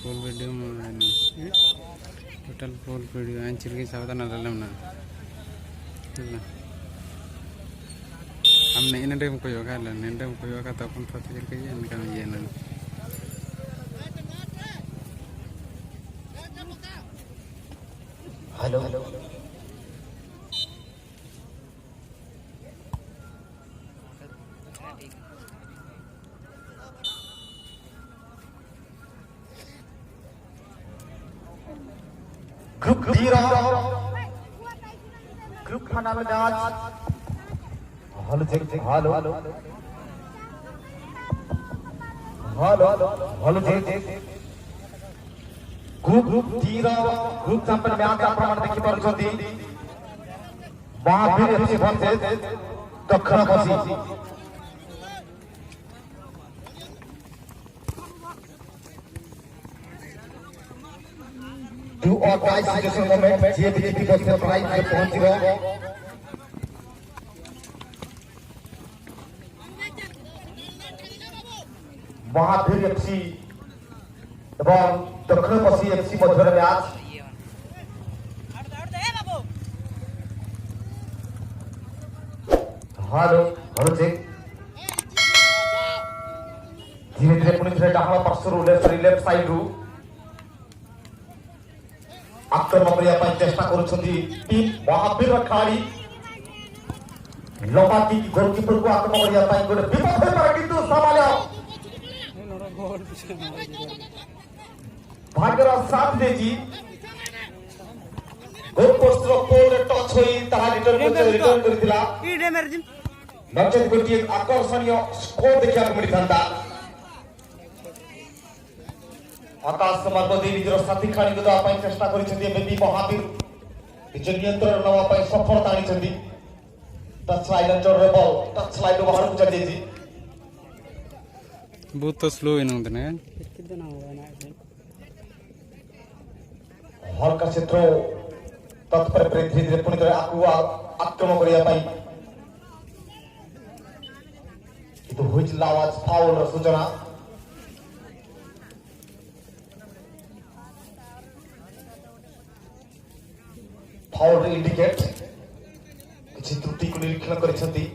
Full video total full video आंचल सावधान ना हम इन टाइम को योगा इन टाइम को योगा तक फर्स्ट चल के इनका हेलो ग्रुप जीरो ग्रुप खाना में आज hello check hello hello hello hello check group zero group champion match आक्रमण देखि पारुछथि Mahavir FC versus Dakshin Koshi do or die situation moment जे बीजेपी को सरप्राइज में पहुंचीबो महावीर एफसी एवं दक्षिण कोशी एफसी मध्य मैच हेलो हेलो चेक धीरे धीरे पुणी थे डाहाण पार्श्वरू लेफ्ट साइड रू आक्रमण करने चेष्टा टीम महावीर खेलाड़ी लंबाटी गोलकीपर को आक्रमण करने गोटे विपद हो पारे किंतु संभाल भाग्यर साथ देजी गोल पोस्ट रो पोल टच होई ताहा रिटर्न करथिला नचेत गोटे आकर्षणीय स्कोर देखा मिली था आकाश मार्ग दे निजर साथी खेलाड़ी को दवा चेष्टा करी महावीर निज नियंत्रण नवा सफलता आनी टच लाइन अंचल बॉल टच लाइन बाहर को चली जाइए बहुत तो स्लो इन हल्का क्षेत्र तत्पर धीरे धीरे पुणी आक्रमण करने आवाज फाउल सूचना फाउल इंडिकेट किसी त्रुटि को निरीक्षण करिसेंती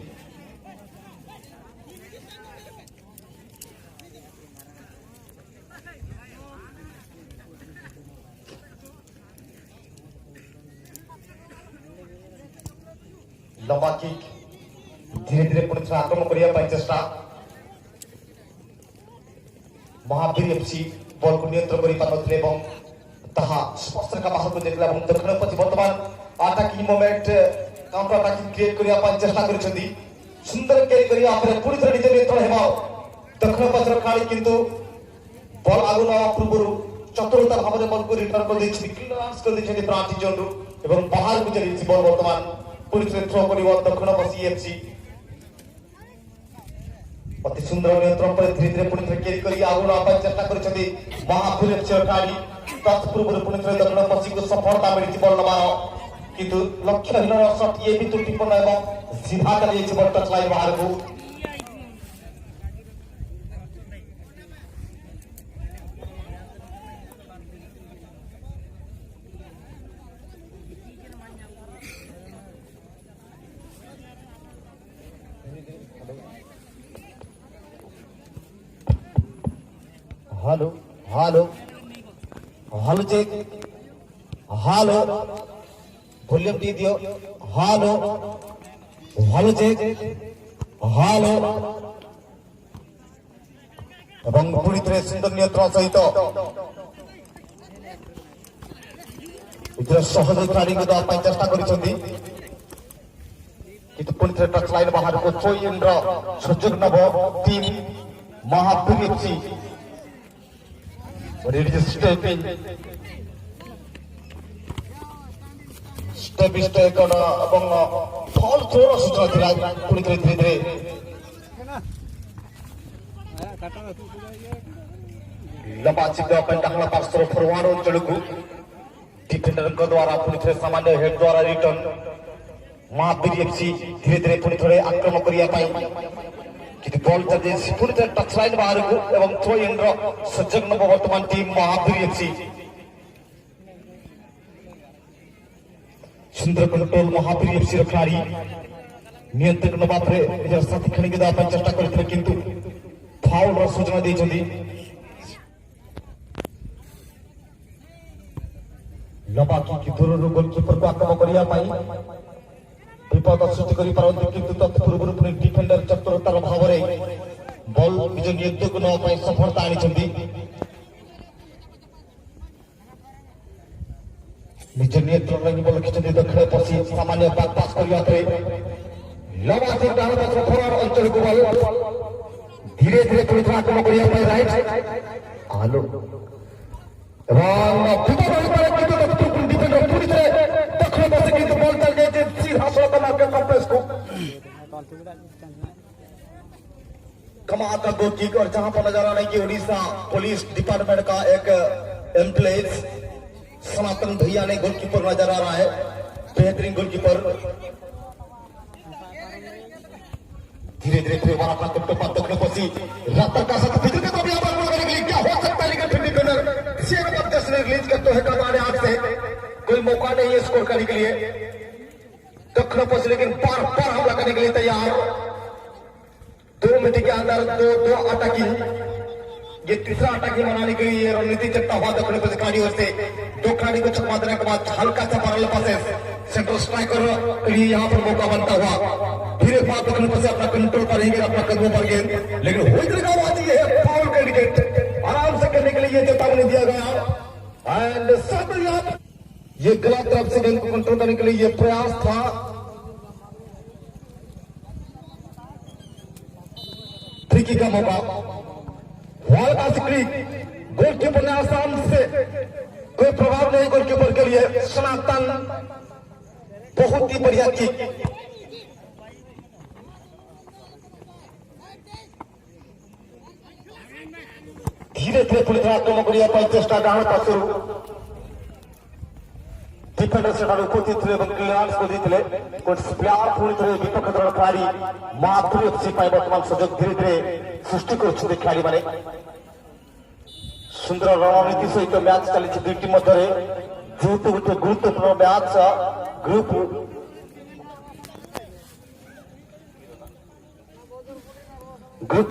लंबा किक धीरे धीरे पुणी आक्रमण करने चेष्टा महावीर एफसी बॉल को नियंत्रण कर पारे स्पर्श रेखा बाहर को देखला दक्षिण पश्चिम वर्तमान attacking moment counter attacking create करने चेष्टा कर सुंदर कैरी करने पुणी थे निज नियंत्रण हो दक्षिण पश्चिम खेलाड़ी किंतु बॉल आगु ना पूर्व चतुरता भाव में बॉल को रिटर्न कर ब्रांच जोन एवं बाहर को चली बॉल वर्तमान पुणी थे थ्रो कर दक्षिण कोशी एफसी अति सुंदर नियंत्रण पर धीरे धीरे पुणी थे कैरी कर आगु ना चेष्टा कर महावीर एफसी खेलाड़ी पूर्व पुणी थे दक्षिण कोशी को सफलता मिली बॉल नबार किंतु लक्ष्यहीन शॉट ये भी त्रुटिपूर्ण एवं सीधा चली बॉल टच लाइन बाहर को hello hello hello check hello volume दी दियो हेलो हेलो चेक हेलो एवं पूरी तरह सुंदर नियंत्रण सहित इधर सहज खेलाड़ी को दवा चेष्टा करिसेंती किंतु पुणी थे टच लाइन बाहर को थ्रो इन रो सुजोग नब टीम महावीर एफसी स्टेप एवं फॉल थ्रो सूचना थी पुणी थे धीरे धीरे लंबा चिप डाकला पार्श्व फॉरवर्ड अंचल को डिफेंडर द्वारा पुणी थे सामान्य हेड द्वारा रिटर्न महावीर एफसी धीरे धीरे पुणी थे आक्रमण करने कि बॉल चली पूरी तरह टच लाइन बाहर को एवं थ्रो इन सुजोग नब वर्तमान टीम महावीर एफसी सुंदर कंट्रोल महावीर एफसी खिलाड़ी नियंत्रण नबा निजर साथी खेली चेष्टा करते किंतु फाउल सूचना देइछन्ती लबा की दूर गोलकीपर को आक्रमण करिया पाई विपद सृष्टि करि पारନ୍ତି किंतु तत्पूर्व पुनी डिफेंडर चतुरतार भाव रे बॉल निज नियंत्रण को न पाई सफलता आनिछन्ती निज नियंत्रण रे बॉल खिचन्ती दक्षिण पसी सामान्य बात पास करिया परे लबा से डान पास फॉरवर्ड अंचल को बॉल धीरे धीरे पुनी आक्रमण करिया पाई राइट आलो एवं विपद होई पारे किंतु तत्पूर्व डिफेंडर पूरी तरह दक्षिण पसी किंतु बॉल चल गई सीधा शॉट मार कॉम्प्लेक्स को कमाल का गोल किक और जहां पर नजर आ रहा है कि उड़ीसा पुलिस डिपार्टमेंट का एक एम्प्लॉय सनातन भैया ने गोलकीपर नजर आ रहा है बेहतरीन गोलकीपर धीरे धीरे फिर वहां अपना टप्पा दक्षिण पसी रात का साथ बिजली को भी आवाज करने के लिए क्या हो सकता है लेकिन फिर डिफेंडर किसी एक बात से रिलीज करते हैं कमाने आग से कोई मौका नहीं है स्कोर करने के लिए दक्षिण पसी लेकिन बार बार हमला करने के लिए तैयार 2 मिनट के अंदर दो अटैकिंग ये तीसरा अटैकिंग बनाने के लिए रणनीति चलता हुआ दक्षिण पसी खिलाड़ियों से 2 खिलाड़ी को छक्का देने के बाद हल्का सा पैरेलल पासेस सेंट्रल स्ट्राइकर के लिए यहाँ पर मौका बनता हुआ फिर एक बार दक्षिण पसी अपना कंट्रोल करेंगे अपना कदमों पर गेंद लेकिन हो इधर का बात ये है फाउल का विकेट आराम से करने के लिए ये चेतावनी दिया गया एंड सब यहाँ ये गलत तरफ से गेंद को कंट्रोल करने के लिए ये प्रयास था फ्री का मौका गोलकीपर ने आसाम से कोई प्रभाव नहीं गोलकीपर के लिए सनातन बहुत ही बढ़िया किक धीरे धीरे पुलिस आक्रमण करिया पाई चेष्टा डाण पासु डिफेंडर से उपस्थित क्लियरेंस को जीतले प्लेयर पूरी तरह विपक्ष दल खिलाड़ी महावीर एफसी वर्तमान सुजोग धीरे धीरे सृष्टि कर खिलाड़ी माने सुंदर रणनीति सहित मैच चली दुई टीम मध्य जेहेतु गोटे गुरुत्वपूर्ण मैच ग्रुप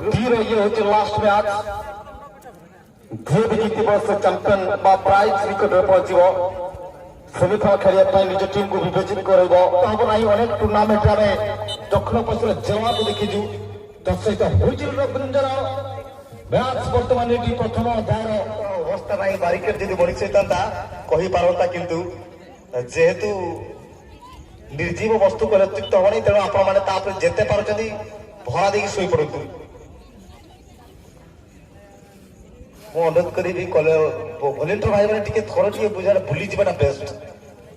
डी ये हूँ लास्ट मैच जे भी जीत से चैंपियन प्राइज निकट में पहुंच सेमिफाइनल खेलिया निज टीम को विभजित कर अनेक टूर्णामेंट दक्षिण पश्चिम जवाब देखीजु तत्सहित गुंजर मैच बर्तमान प्रथम अध्याय अवस्था नहीं बारिकेड जी बढ़ी सही कही पारता किंतु जेहेतु निर्जीव वस्तु को अतिरिक्त होनी तेणु आपण जेते पार्टी भरा देखिए शोई पड़ू अनुरोध करी भलेंटियर भाई मैंने टे थोड़ा टे बुझा भूली जाना बेस्ट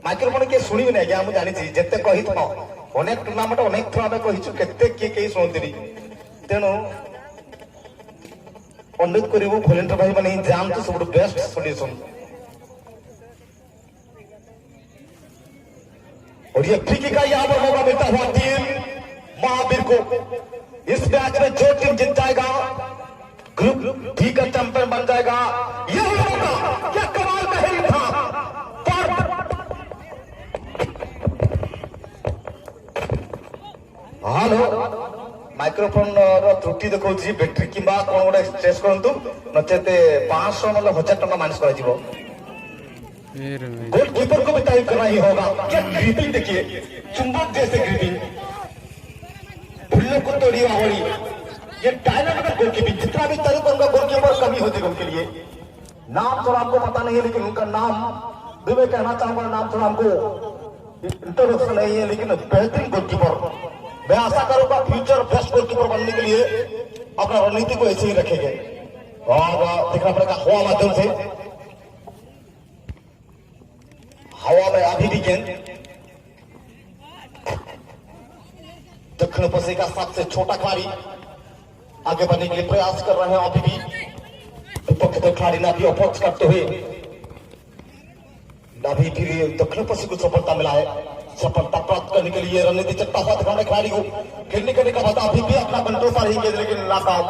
माइक्रोफोन किए शुणी ना आज्ञा मुझे जानी जिते कही अनेक टूर्णामेंट अनेक थर आम कही केते किए शुणती तेणु अनुरोध करूँ भलेंटियर भाई मैंने जानते सब बेस्ट सॉल्यूशन और ये फ्री का यहाँ पर मौका मिलता हुआ टीम महावीर को इस मैच में जो टीम जीत जाएगा ग्रुप डी का चैंपियन बन जाएगा यह मौका क्या कमाल का है था हेलो माइक्रोफोन त्रुटि देखा बैटेरी कि कौन गोटे स्ट्रेस करूँ नचेत 500 मतलब 1000 टका माइनस कर गोलकीपर को भी टाइप करना ही होगा क्या ग्रिपिंग देखिए चुंबक जैसे ग्रिपिंग भुल्लों को तोड़ी आवड़ी ये डायनामिक गोलकीपिंग जितना भी तरीक उनका गोलकीपर कमी होती है उनके लिए नाम थोड़ा हमको पता नहीं है लेकिन उनका नाम भी मैं कहना चाहूंगा नाम थोड़ा हमको इंट्रोडक्शन नहीं है लेकिन बेहतरीन गोलकीपर मैं आशा करूंगा फ्यूचर बेस्ट गोलकीपर बनने के लिए अपना रणनीति को ऐसे ही रखेंगे और देखना पड़ेगा हवा माध्यम से हवा में अभी भी गेंद दक्षिण पश्चिम का सबसे छोटा खिलाड़ी आगे बढ़ने के लिए प्रयास कर रहे हैं अभी भी विपक्ष के खिलाड़ी ना भी अप्रोच करते हुए ना भी फिर दक्षिण पश्चिम को सफलता मिला है सफलता प्राप्त करने के लिए रणनीति चट्टाफा दिखाने खिलाड़ी को खेलने करने का बता अभी भी अपना कंट्रोल पर ही लेकिन नाकाम।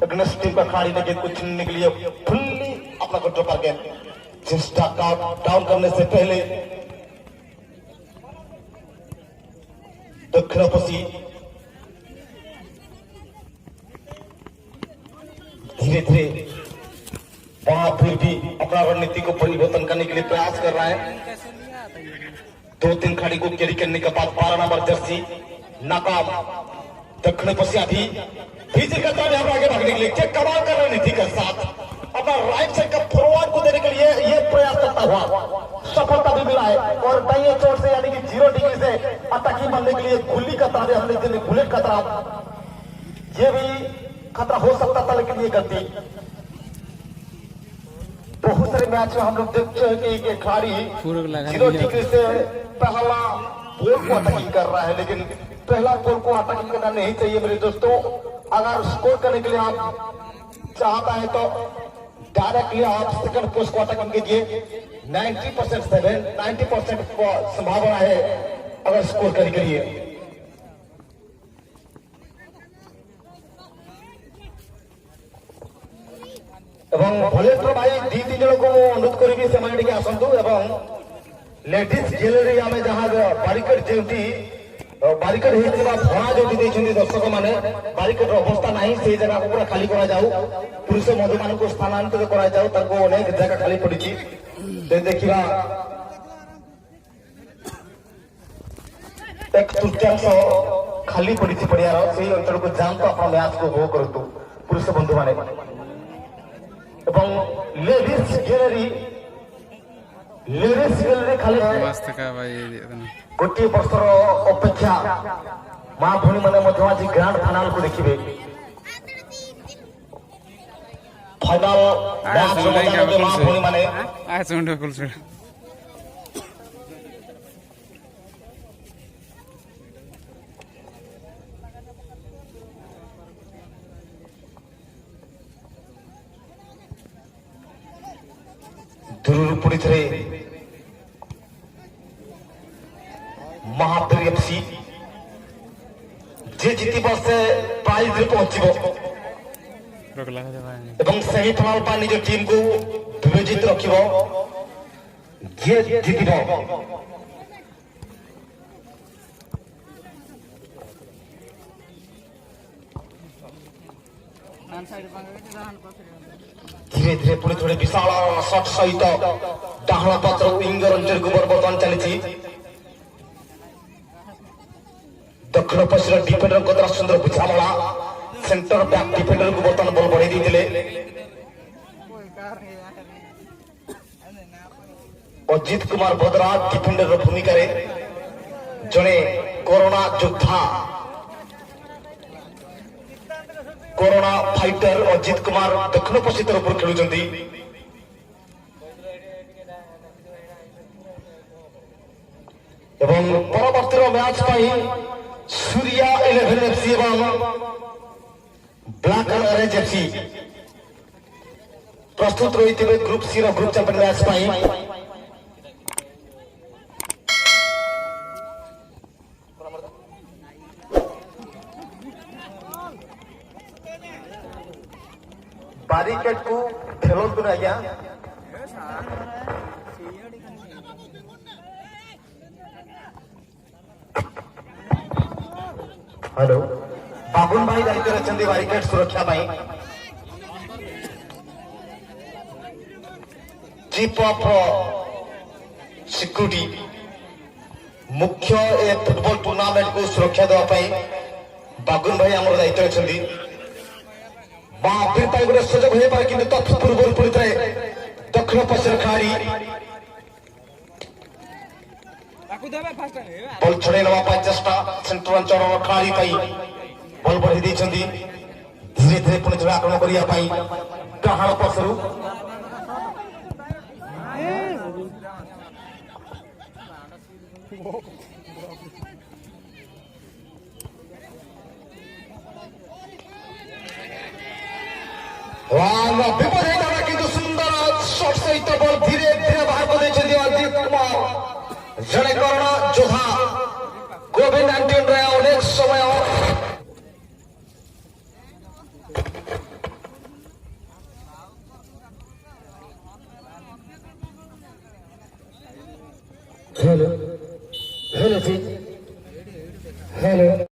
अग्निस्ट टीम का खिलाड़ी ने गेंद को छीनने के लिए फुल्ली अपना कंट्रोल पर गेंद चेस्टा डाउन करने से पहले दक्षिणपसी धीरे धीरे वहां फिर भी अपना रणनीति को परिवर्तन करने के लिए प्रयास कर रहा है। 2-3 खिलाड़ी को कैरी करने के बाद 12 नंबर जर्सी नाकाम। दक्षिणपसी अभी फीजी का तरफ यहाँ आगे भागने के लिए क्या कमाल कर रणनीति के साथ अपना राइट साइड का फॉरवर्ड को देने के लिए ये प्रयास करता हुआ सफलता भी मिला है। और दाहिने चोट से यानी कि 0 डिग्री से अटैकिंग बनने के लिए गुल्ली का तरफ हमने के लिए बुलेट का तरफ ये भी खतरा हो सकता था, लेकिन ये गलती। बहुत सारे मैच में हम लोग देखते हैं कि ये खिलाड़ी 0 डिग्री से पहला बॉल को अटैकिंग कर रहा है, लेकिन पहला बॉल को अटैकिंग करना नहीं चाहिए मेरे दोस्तों। अगर स्कोर करने के लिए आप चाहता है तो डायरेक्टली आप सेकंड पोस्ट को अटैकिंग कीजिए। 90% संभावना है अगर स्कोर करने के लिए। एवं भलेश्वर भाई 2-3 जन को अनुरोध करी से आसतु एवं लेडीज ज्वेलरी आम जहाँ बारिकेड जो बारिकेड भड़ा जो दर्शक मैंने बारिकेड अवस्था ना से जगह को पूरा खाली करा जाऊ। पुरुष मधु मान को स्थानांतरित करा जाऊ अनेक जगह खाली पड़ी देखा 1/3 खाली पड़ी पड़ियार से अंचल को जान तो अपना मैच को उपभोग करतु पुरुष बंधु माने। लेडीज ज्वेलरी खाली गोटे वर्षर अपेक्षा माँ भूणी मैंने आज ग्रांड फाइनाल को देखिए। फाइनाल माँ भूणी मैंने दूर पुड़ी थे महावीर एफसी जे जीत से प्राइज रे पहुंचो सेमिफाइनाल पर निज टीम को विवेचित रखिबो जे जीतिबो। धीरे धीरे पुणी थोड़े विशाल शॉट सहित डाहण पत्र विंग रंजन कुमार बर्तमान चली दक्षिण पश्चिम डिफेंडर को द्वारा सुंदर बुझामला सेंटर बैक डिफेंडर को बर्तमान बल बढ़ाई देते अजित कुमार बदरा डिफेंडर भूमिका जड़े कोरोना योद्धा कोरोना फाइटर अजित कुमार दक्षिण पश्चिम तरफ खेलुंट परवर्ती मैच सूर्या 11 एफसी एवं ब्लैक एंड ऑरेंज एफसी प्रस्तुत रही group C group champion match बारिकेड को खेलतु आज्ञा हेलो बाबुन भाई दायित्व अच्छा बारिकेड सुरक्षा चीफ ऑफ सिक्यूरिटी मुख्य ए फुटबॉल टूर्नामेंट को सुरक्षा देवाई बाबुन भाई आम दायित्व अच्छा गोटे सुजोग हो पाए कि तत्पूर्व पड़ता है दक्षिण पश्चिम खिलाड़ी बल छड़े ना चेष्टा सेंटर अंचल खिलाड़ी बल बढ़ी धीरे धीरे पुणी थे आक्रमण करने डाहाण पक्षर विपरीत सुंदर शॉट सहित बल धीरे धीरे बाहर को अजित कुमार जड़े करोना जोधा कोविड-19 रे अनेक समय हेलो हेलो जी हेलो